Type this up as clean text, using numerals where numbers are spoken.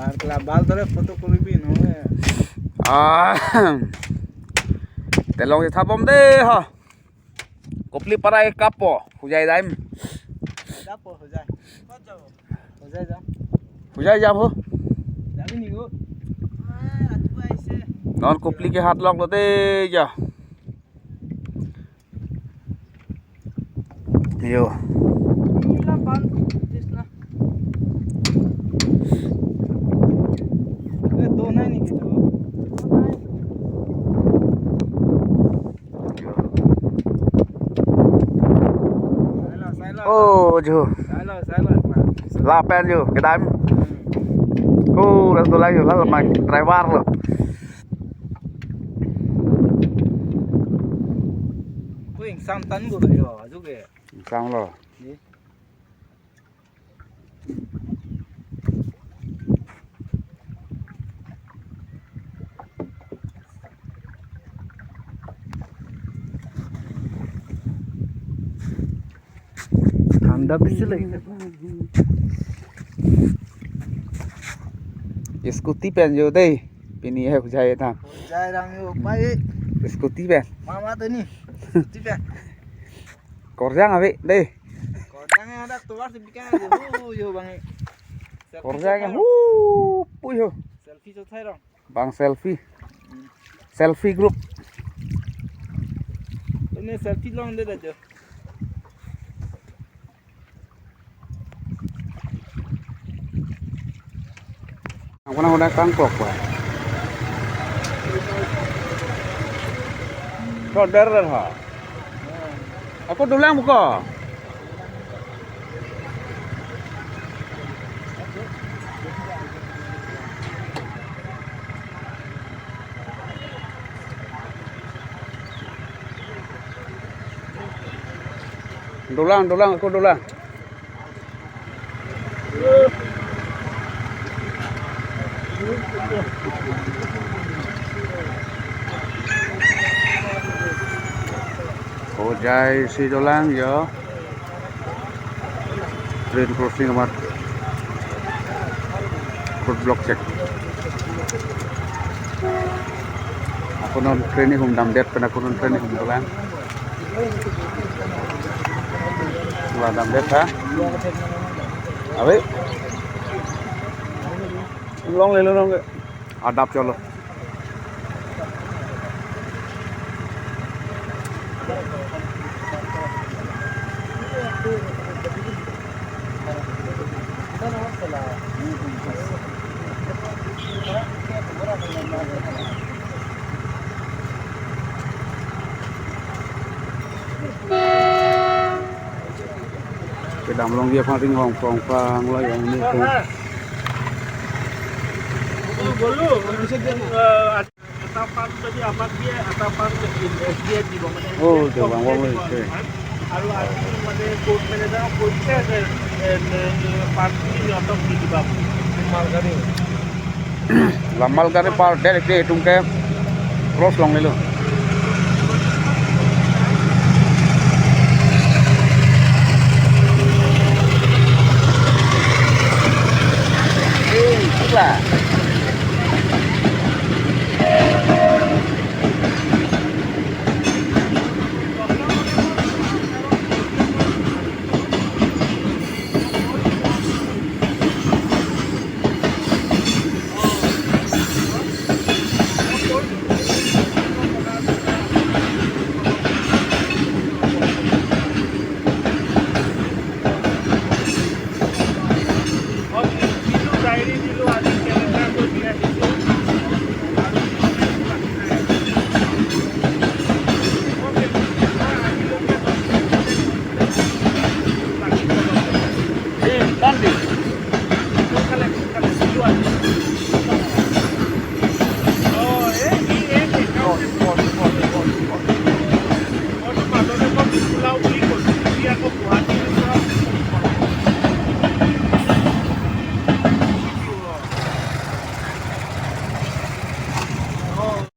Bal tore foto koribi no. Telong je thabom de ha. Kopli parai kapo Hojai daim. Kapo Hojai. Kot jabo. Hojai jam. Hojai jam ho. Jabi ni go. Ratu aise. Non kopli ke हाथ लग दे जा. Yo. Ila ban disna. Do nai ni ke jo. Oh jo. Salah. La pen jo, cái đám. Oh, là tôi lấy jo là mày driver lo. Ko ing sam tan go yo, ju ke. Sang lo. Ni. ঠান্ডা বেশি লাগে Scooty pen jo đây. Pini hai Hojai ta. Hojai rang yo pai Scooty pen. mama tu ni tipe Korjang abe đây. ko jangan ada keluar sebikan yo bang Korjang pui ho. selfie tu thai rong Bang selfie. Selfie group. ini selfie long de jo Ang udah kangkok wa. Kau darar ha. Aku dulang buka. Dulang aku dulang. Hojai si dolang yo. Train crossing nomor road block check. Aku non train ni hum dam det pen aku non train ni hum dolang. Wah dam det ha. Abe. Long le long. Adap chalo. Cái đám long kia pha tinh hồng phang lại yang ini tu. bolu atapan tadi apa dia atapan dia di bawah Oh, tu bang bang ni. Aru ati mane court manager কোচে party অত কি দিবা মালগাড়ি Lamal kare par direct itu ke cross long le lo.